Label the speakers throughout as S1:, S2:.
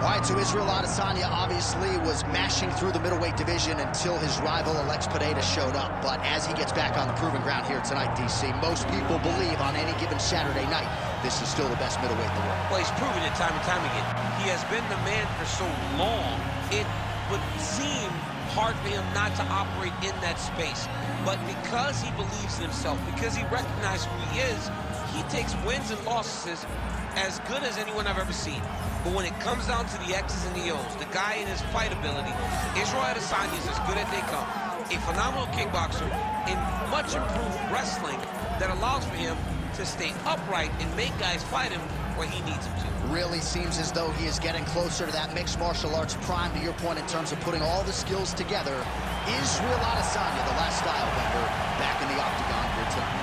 S1: All right, so Israel Adesanya obviously was mashing through the middleweight division until his rival Alex Pereira showed up. But as he gets back on the proving ground here tonight, DC, most people believe on any given Saturday night, this is still the best middleweight in the world.
S2: Well, he's proven it time and time again. He has been the man for so long, it would seem hard for him not to operate in that space. But because he believes in himself, because he recognizes who he is, he takes wins and losses as good as anyone I've ever seen. But when it comes down to the X's and the O's, the guy in his fight ability, Israel Adesanya is as good as they come. A phenomenal kickboxer in much improved wrestling that allows for him to stay upright and make guys fight him where he needs them to.
S1: Really seems as though he is getting closer to that mixed martial arts prime, to your point, in terms of putting all the skills together. Israel Adesanya, the Last Stylebender, back in the Octagon here tonight.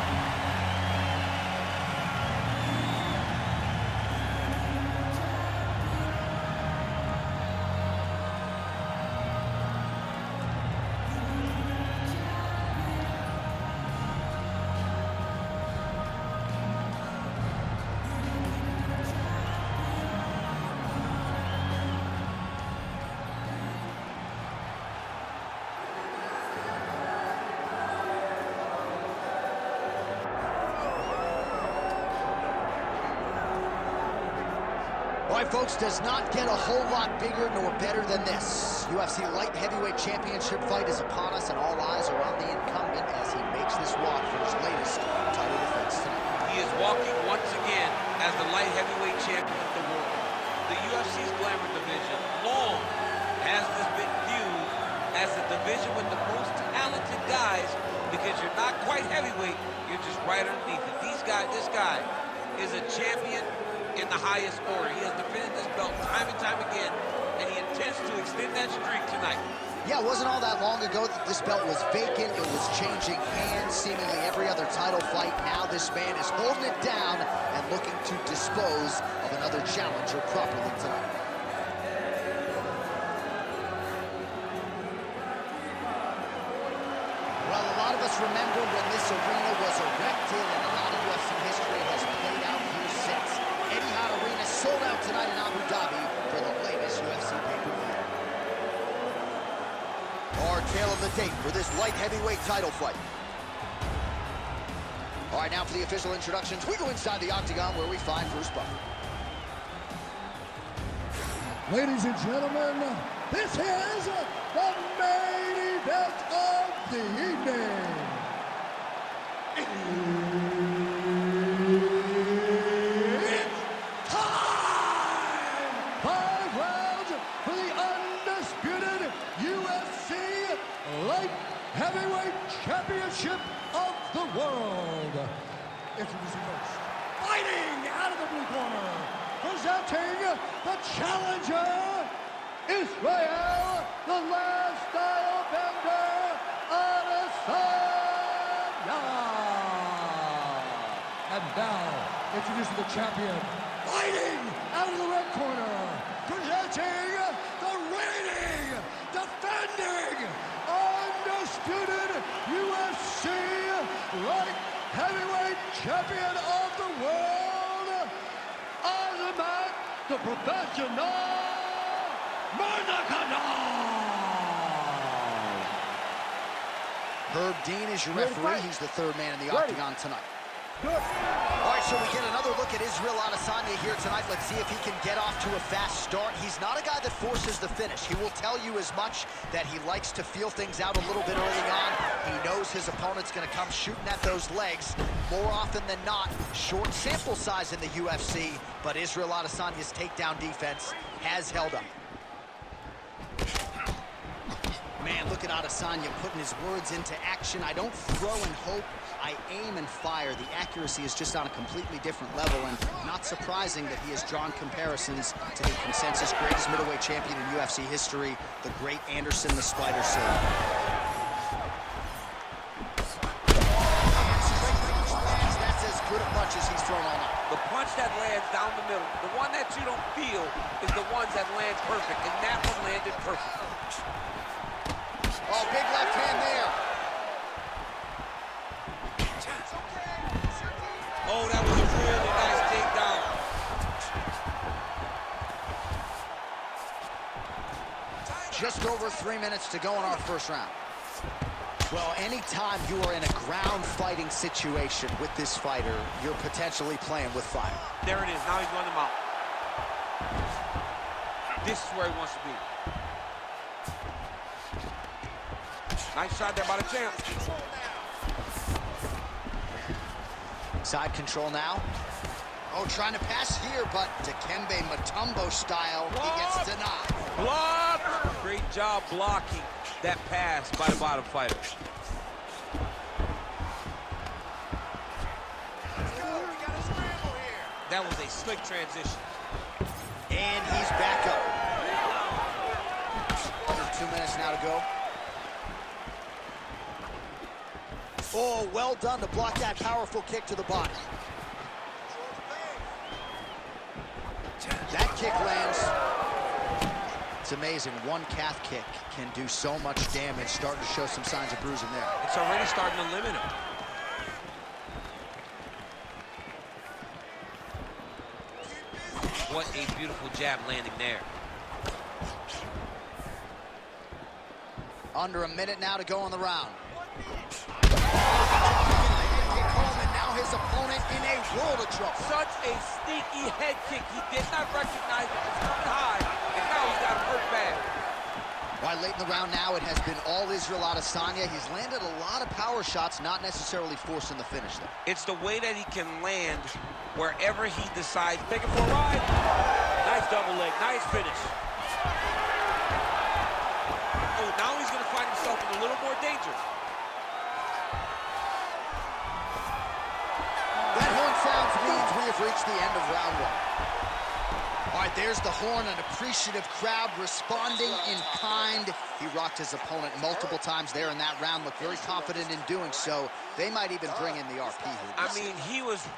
S1: All right, folks, does not get a whole lot bigger nor better than this. UFC Light Heavyweight Championship fight is upon us, and all eyes are on the incumbent as he makes this walk for his latest title defense tonight.
S2: He is walking once again as the light heavyweight champion of the world. The UFC's glamour division long has this been viewed as the division with the most talented guys, because you're not quite heavyweight, you're just right underneath it. This guy is a champion in the highest order. He has defended this belt time and time again, and he intends to extend that streak tonight.
S1: Yeah, it wasn't all that long ago that this belt was vacant. It was changing hands seemingly every other title fight. Now this man is holding it down and looking to dispose of another challenger properly tonight. Well, a lot of us remember when this arena was erected, and a lot of UFC history has played out here since. Etihad Arena sold out tonight in Abu Dhabi for the latest UFC pay-per-view. Our tale of the tape for this light heavyweight title fight. All right, now for the official introductions, we go inside the Octagon where we find Bruce Buffer.
S3: Ladies and gentlemen, this is the main event of the evening. Heavyweight Championship of the world. Introducing first, fighting out of the blue corner, presenting the challenger, Israel, the Last Stylebender, Adesanya. And now, introducing the champion, fighting out of the red corner, presenting the reigning, defending, undisputed UFC light heavyweight champion of the world, Azamat the Professional Murzakanov.
S1: Herb Dean is your referee. He's the third man in the Octagon tonight. All right, so we get another look at Israel Adesanya here tonight. Let's see if he can get off to a fast start. He's not a guy that forces the finish. He will tell you as much that he likes to feel things out a little bit early on. He knows his opponent's going to come shooting at those legs. More often than not, short sample size in the UFC, but Israel Adesanya's takedown defense has held up. Man, look at Adesanya putting his words into action. I don't throw and hope, I aim and fire. The accuracy is just on a completely different level, and not surprising that he has drawn comparisons to the consensus greatest middleweight champion in UFC history, the great Anderson the Spider Silva. That's as good a punch as he's thrown all night.
S2: The punch that lands down the middle, the one that you don't feel, is the ones that land perfect, and that one landed perfect.
S1: Oh, big left hand there.
S2: Oh, that was a really nice takedown.
S1: just over 3 minutes to go in our first round. Well, anytime you are in a ground fighting situation with this fighter, you're potentially playing with fire.
S2: There it is. Now he's running him out. This is where he wants to be. Nice shot there by the champ.
S1: Side control now. Oh, trying to pass here, but Dikembe Mutombo style, he gets denied.
S2: Block! Great job blocking that pass by the bottom fighter. That was a slick transition.
S1: And he's back up. Under 2 minutes now to go. Oh, well done to block that powerful kick to the body. That kick lands. It's amazing. One calf kick can do so much damage. Starting to show some signs of bruising there.
S2: It's already starting to limit him. What a beautiful jab landing there.
S1: Under a minute now to go in the round. Now his opponent in a world of trouble.
S2: Such a sneaky head kick. He did not recognize it was coming high, and now he's got him hurt bad.
S1: Why, late in the round now, it has been all Israel Adesanya. He's landed a lot of power shots, not necessarily forcing the finish, though.
S2: It's the way that he can land wherever he decides. Take it for a ride. Nice double leg. Nice finish. Oh, now he's going to find himself in a little more danger.
S1: That horn sounds means we have reached the end of round one. All right, there's the horn, an appreciative crowd responding in kind. He rocked his opponent multiple times there in that round, looked very confident in doing so. They might even bring in the RP here.
S2: I mean,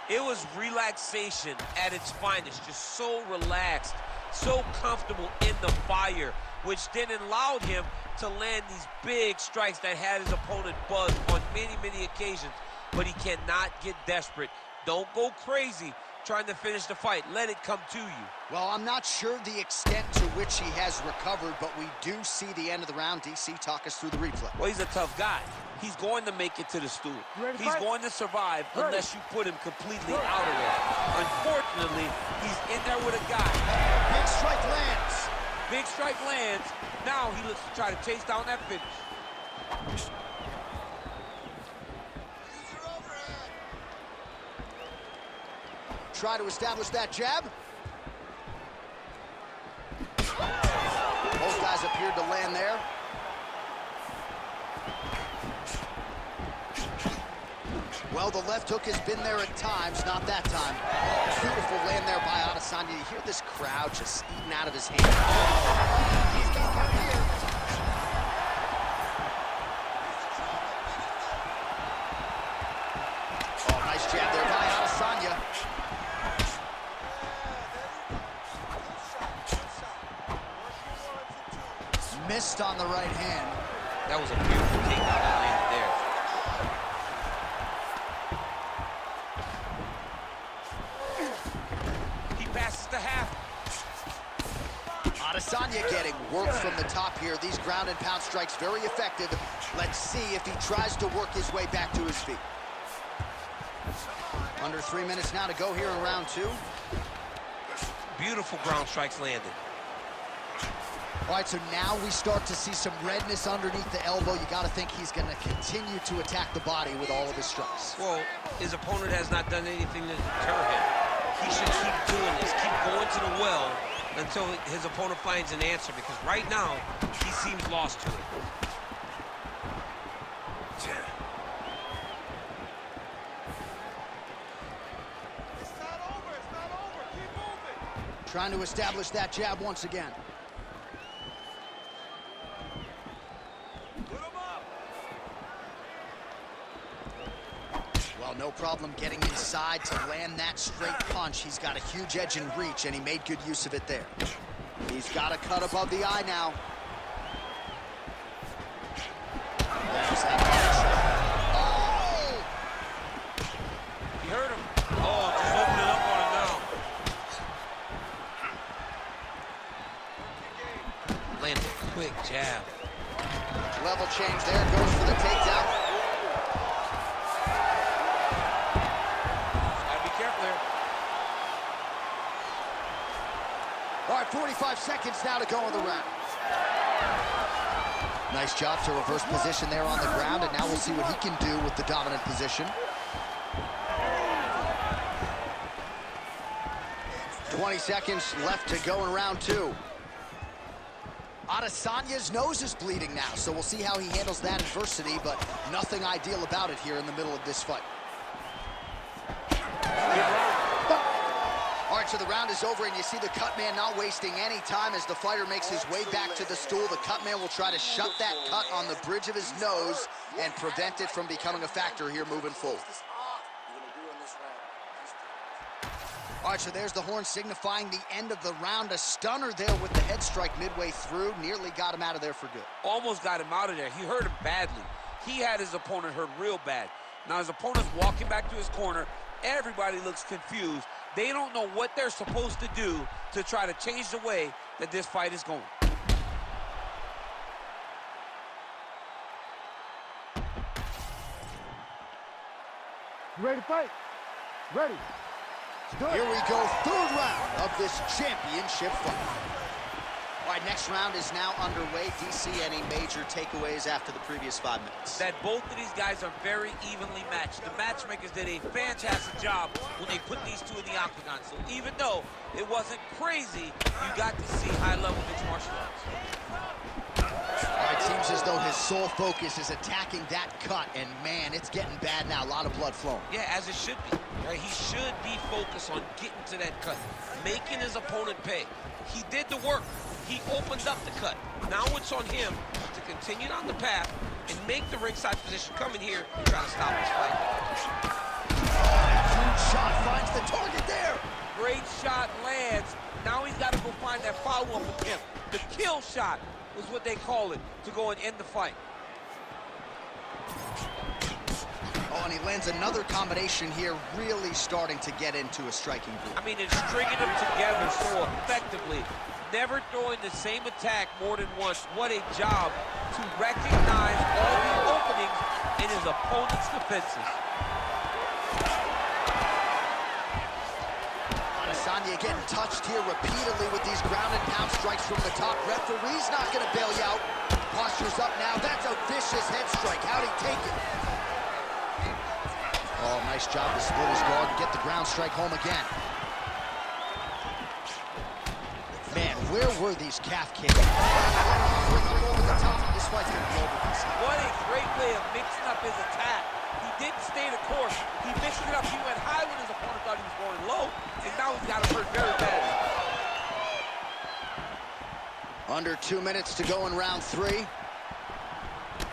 S2: it was relaxation at its finest, just so relaxed, so comfortable in the fire, which then allowed him to land these big strikes that had his opponent buzzed on many, many occasions. But he cannot get desperate. Don't go crazy trying to finish the fight. Let it come to you.
S1: Well, I'm not sure the extent to which he has recovered, but we do see the end of the round. DC, talk us through the replay.
S2: Well, he's a tough guy. He's going to make it to the stool. He's going to survive unless you put him completely out of there. Unfortunately, he's in there with a guy.
S1: Big strike lands.
S2: Big strike lands. Now he looks to try to chase down that finish.
S1: Try to establish that jab. Both guys appeared to land there. Well, the left hook has been there at times, not that time. Beautiful land there by Adesanya. You hear this crowd just eating out of his hand. He's got one here. Oh, nice jab there by Adesanya. Missed on the right hand.
S2: That was a beautiful takedown that landed there. He passes the half.
S1: Adesanya getting work from the top here. These ground and pound strikes very effective. Let's see if he tries to work his way back to his feet. Under 3 minutes now to go here in round two.
S2: Beautiful ground strikes landed.
S1: All right, so now we start to see some redness underneath the elbow. You got to think he's going to continue to attack the body with all of his strikes.
S2: Well, his opponent has not done anything to deter him. He should keep doing this, keep going to the well until his opponent finds an answer, because right now, he seems lost to it.
S3: It's not over. It's not over. Keep moving.
S1: Trying to establish that jab once again. Well, no problem getting inside to land that straight punch. He's got a huge edge and reach, and he made good use of it there. He's got a cut above the eye now. There's that punch. Oh!
S2: He hurt him. Oh, just opening up on him now. Landed. Quick jab.
S1: Level change there, goes for the takedown.
S2: Gotta be careful here.
S1: All right, 45 seconds now to go in the round. Nice job to reverse position there on the ground, and now we'll see what he can do with the dominant position. 20 seconds left to go in round 2. Adesanya's nose is bleeding now, so we'll see how he handles that adversity, but nothing ideal about it here in the middle of this fight. All right, so the round is over, and you see the cut man not wasting any time as the fighter makes his way back to the stool. The cut man will try to shut that cut on the bridge of his nose and prevent it from becoming a factor here moving forward. All right, so there's the horn signifying the end of the round. A stunner there with the head strike midway through. Nearly got him out of there for good.
S2: Almost got him out of there. He hurt him badly. He had his opponent hurt real bad. Now his opponent's walking back to his corner. Everybody looks confused. They don't know what they're supposed to do to try to change the way that this fight is going.
S3: You ready to fight? Ready.
S1: Here we go, third round of this championship fight. All right, next round is now underway. DC, any major takeaways after the previous 5 minutes?
S2: That both of these guys are very evenly matched. The matchmakers did a fantastic job when they put these two in the octagon. So even though it wasn't crazy, you got to see high-level mixed martial arts.
S1: All right, seems as though his sole focus is attacking that cut, and man, it's getting bad now. A lot of blood flowing.
S2: Yeah, as it should be. Right? He should be focused on getting to that cut, making his opponent pay. He did the work. He opened up the cut. Now it's on him to continue on the path and make the ringside position, come in here and try to stop this fight.
S1: Huge shot finds the target there.
S2: Great shot lands. Now he's got to go find that follow-up attempt. The kill shot was what they call it, to go and end the fight.
S1: Oh, and he lands another combination here, really starting to get into a striking group.
S2: I mean, it's stringing them together so effectively. Never throwing the same attack more than once. What a job to recognize all the openings in his opponent's defenses.
S1: Adesanya getting touched here repeatedly with these ground and pound strikes from the top. Referee's not going to bail you out. Posture's up now. That's a vicious head strike. How'd he take it? Oh, nice job to split his guard and get the ground strike home again. Man, where were these calf kicks? Over the top. This fight's going to be over.
S2: What a great way of mixing up his attack. He didn't stay the course. He mixed it up. He went high when his opponent thought he was going low, and now he's got him hurt very badly.
S1: Under 2 minutes to go in round 3.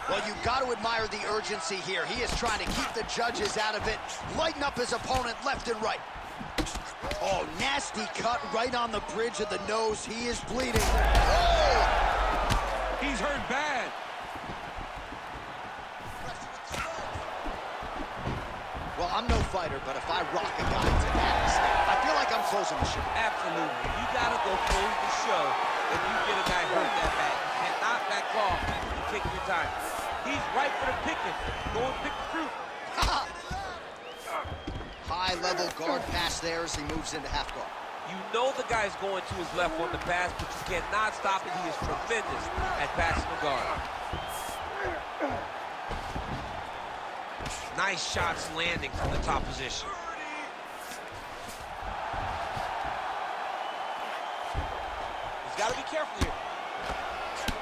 S1: Well, you've got to admire the urgency here. He is trying to keep the judges out of it, lighten up his opponent left and right. Oh, nasty cut right on the bridge of the nose. He is bleeding. Oh!
S2: He's hurt bad.
S1: Well, I'm no fighter, but if I rock a guy to that extent, I feel like I'm closing the show.
S2: Absolutely. You got to go close the show if you get a guy hurt that bad. You cannot back off and take your time. He's right for the picking. Go and pick the fruit.
S1: High-level guard pass there as he moves into half guard.
S2: You know the guy's going to his left on the pass, but you cannot stop it. He is tremendous at passing the guard. Nice shots landing from the top position. He's got to be careful here.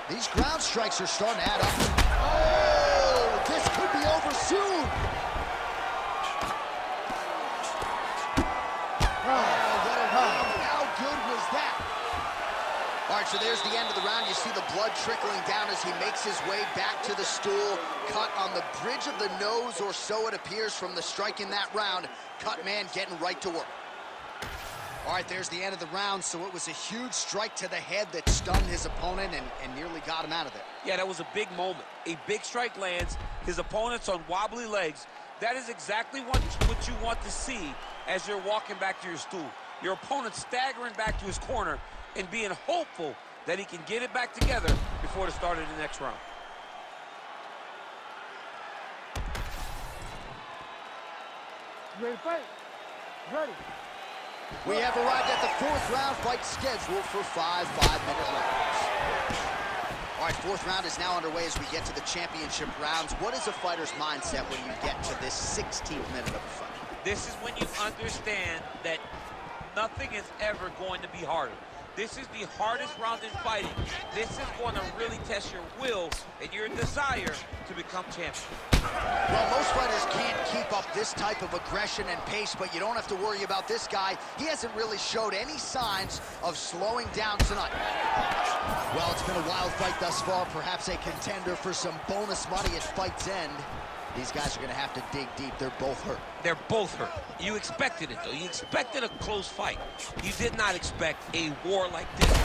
S1: These ground strikes are starting to add up. Oh, this could be over soon. How good was that? All right, so there's the end of the round. You see the blood trickling down as he makes his way back to the stool. Cut on the bridge of the nose, or so it appears from the strike in that round. Cut man getting right to work. All right, there's the end of the round. So it was a huge strike to the head that stunned his opponent and nearly got him out of there.
S2: Yeah, that was a big moment. A big strike lands. His opponent's on wobbly legs. That is exactly what you want to see as you're walking back to your stool. Your opponent staggering back to his corner and being hopeful that he can get it back together before the start of the next round.
S3: Ready to fight? Ready.
S1: We have arrived at the fourth round fight scheduled for 5 5-minute rounds. All right, fourth round is now underway as we get to the championship rounds. What is a fighter's mindset when you get to this 16th minute of a fight?
S2: This is when you understand that nothing is ever going to be harder. This is the hardest round in fighting. This is going to really test your will and your desire to become champion.
S1: Well, most fighters can't keep up this type of aggression and pace, but you don't have to worry about this guy. He hasn't really showed any signs of slowing down tonight. Well, it's been a wild fight thus far, perhaps a contender for some bonus money at fight's end. These guys are going to have to dig deep. They're both hurt.
S2: They're both hurt. You expected it, though. You expected a close fight. You did not expect a war like this.
S1: Still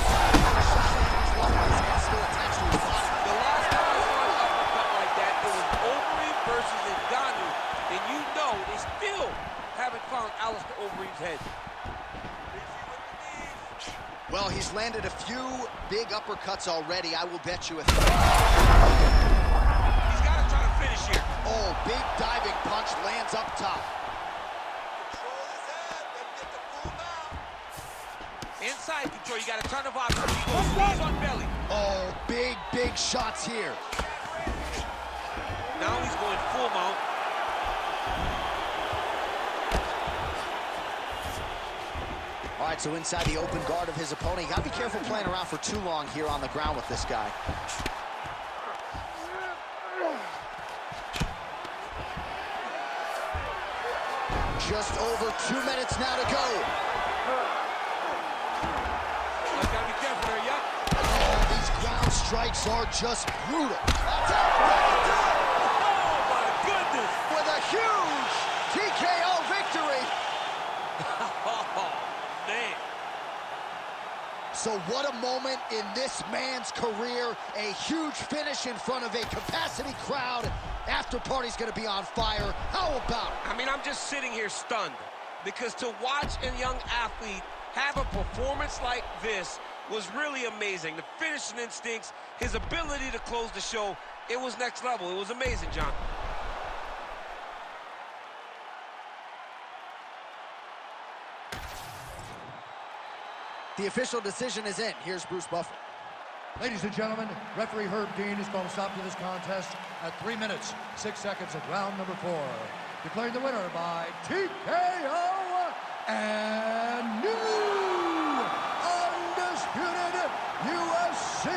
S1: attached to his body.
S2: The last time I saw an uppercut like that, it was Overeem versus Ngannou, and you know they still haven't found Alistair Overeem's head.
S1: Well, he's landed a few big uppercuts already. I will bet you a
S2: Finish here.
S1: Oh, big diving punch lands up top.
S4: Control his head. Let him get the full mount.
S2: Inside control, you got a ton of options. He goes knees on belly.
S1: Oh, big shots here.
S2: Now he's going full mount.
S1: All right, so inside the open guard of his opponent. You gotta be careful playing around for too long here on the ground with this guy. Just over 2 minutes now to go.
S2: You gotta be careful there, yeah.
S1: Oh, these ground strikes are just brutal.
S2: Oh, my goodness.
S1: With a huge TKO victory.
S2: Oh, man.
S1: So what a moment in this man's career. A huge finish in front of a capacity crowd. After party's gonna be on fire. How about it?
S2: I mean, I'm just sitting here stunned because to watch a young athlete have a performance like this was really amazing. The finishing instincts, his ability to close the show, it was next level. It was amazing, John.
S1: The official decision is in. Here's Bruce Buffer.
S3: Ladies and gentlemen, referee Herb Dean is going to stop to this contest at 3 minutes, 6 seconds of round number 4. Declaring the winner by TKO and new undisputed UFC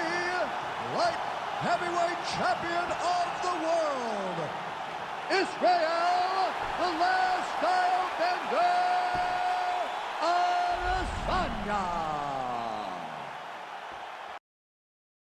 S3: light heavyweight champion of the world, Israel, the Last Stylebender, Adesanya.